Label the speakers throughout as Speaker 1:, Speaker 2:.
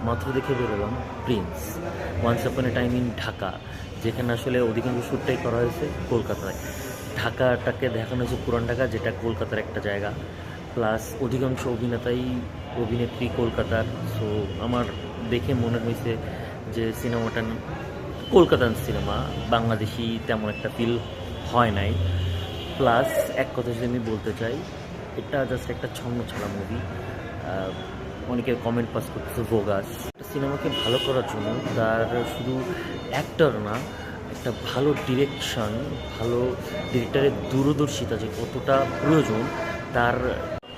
Speaker 1: মাত্র দেখে বেরোলাম Prince once upon A time in Dhaka, যেখানে আসলে অধিকাংশ শ্যুটটাই করা হয়েছে কলকাতায়। ঢাকাটাকে দেখানো হয়েছে পুরান ঢাকা, যেটা কলকাতার একটা জায়গা, প্লাস অধিকাংশ অভিনেত্রী কলকাতার। সো আমার দেখে মনে হয়েছে যে সিনেমাটা কলকাতার সিনেমা, বাংলাদেশি তেমন একটা ফিল হয় নাই। প্লাস এক কথা যদি আমি বলতে চাই, এটা জাস্ট একটা ছন্ন ছাড়া মুভি। অনেকে কমেন্ট পাস করতেছে বোগাস। সিনেমাকে ভালো করার জন্য তার শুধু অ্যাক্টর না, একটা ভালো ডিরেকশন, ভালো ডিরেক্টরের দূরদর্শিতা যে কতটা প্রয়োজন, তার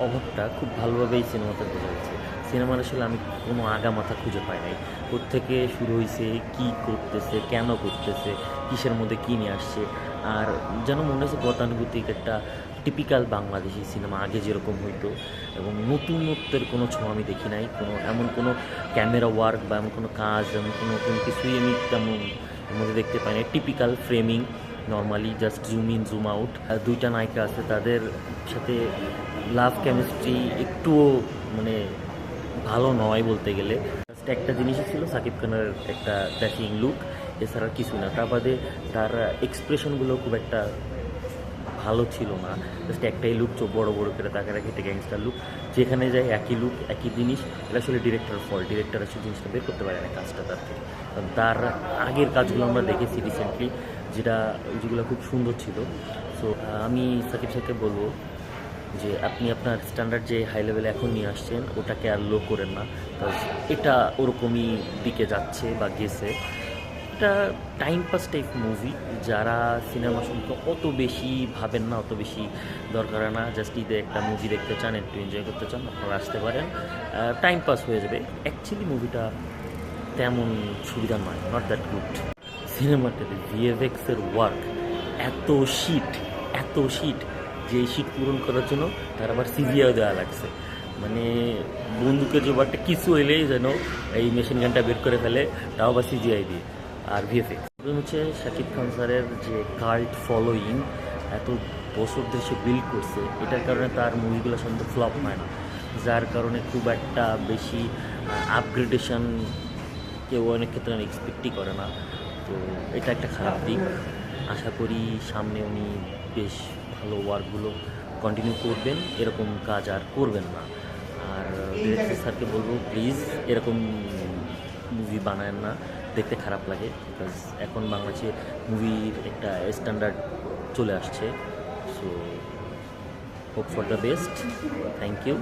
Speaker 1: অভাবটা খুব ভালোভাবে এই সিনেমাতে বোঝা যাচ্ছে। সিনেমার আসলে আমি কোনো আগামাথা খুঁজে পাই নাই, কোত্থেকে শুরু হয়েছে, কী করতেছে, কেন করতেছে, কিসের মধ্যে কী নিয়ে আসছে। আর যেন মনে হচ্ছে গতানুগতিক একটা টিপিক্যাল বাংলাদেশি সিনেমা আগে যেরকম হইতো, এবং নতুনত্বের কোনো ছোঁয়া আমি দেখি নাই। এমন কোনো ক্যামেরা ওয়ার্ক বা এমন কোনো কাজ, এমন কোনো কিছুই আমি তেমন এর মধ্যে দেখতে পাই না। Typical framing, normally just zoom in zoom out. দুইটা নায়িকা আছে, তাদের সাথে লাভ কেমিস্ট্রি একটুও মানে ভালো নয় বলতে গেলে। জাস্ট একটা জিনিসই ছিল সাকিব খানের একটা ড্যাশিং লুক, এছাড়া কিছু না। তার বাদে তার এক্সপ্রেশনগুলো খুব একটা ভালো ছিল না। জাস্ট একটাই লুক, চোখ বড় বড় করে তাকে রাখে, একটা গ্যাংস্টার লুক। যেখানে যায় একই লুক, একই জিনিস। এটা আসলে ডিরেক্টরের ফল্ট, ডিরেক্টর আসলে জিনিসটা বের করতে পারে না, কাজটা তার থেকে। কারণ তার আগের কাজগুলো আমরা দেখেছি রিসেন্টলি, যেগুলো খুব সুন্দর ছিল। সো আমি সাকিব সাহেবকে বলবো যে আপনি আপনার স্ট্যান্ডার্ড যে হাই লেভেলে এখন নিয়ে আসছেন, ওটাকে আর লো করেন না। এটা ওরকমই দিকে যাচ্ছে বা গেছে। এটা টাইম পাস টাইপ মুভি। যারা সিনেমা সম্পর্কে অত বেশি ভাবেন না, অত বেশি দরকার না, জাস্ট ঈদে একটা মুভি দেখতে চান, একটু এনজয় করতে চান, আপনারা আসতে পারেন। টাইম পাস হয়ে যাবে। অ্যাকচুয়ালি মুভিটা তেমন সুবিধা নয়, নট দ্যাট গুড। সিনেমাটাতে ভিএফএক্সের ওয়ার্ক এত শিট, এত শিট, যে এই শিট পূরণ করার জন্য তার আবার সিজিআই দেওয়া লাগছে। মানে বন্দুকের জোবারটা কিছু এলেই যেন এই মেশিন গানটা বের করে ফেলে, তাও আবার সিজিআই দিয়ে। আর ভিএফএক্স হচ্ছে শাকিব খান স্যারের যে কাল্ট ফলোয়িং এত বছর ধরে সে বিল্ড করছে, এটার কারণে তার মুভিগুলো সাধারণত ফ্লপ হয় না, যার কারণে খুব একটা বেশি আপগ্রেডেশন কেউ অনেক ক্ষেত্রে এক্সপেক্টই করে না। তো এটা একটা খারাপ দিক। আশা করি সামনে উনি বেশ ভালো ওয়ার্কগুলো কন্টিনিউ করবেন, এরকম কাজ আর করবেন না। আর ডিরেক্টর স্যারকে বলবো প্লিজ এরকম মুভি বানায়েন না, দেখতে খারাপ লাগে। বিকজ এখন বাংলাদেশে মুভির একটা স্ট্যান্ডার্ড চলে আসছে। So hope for the best. Thank you.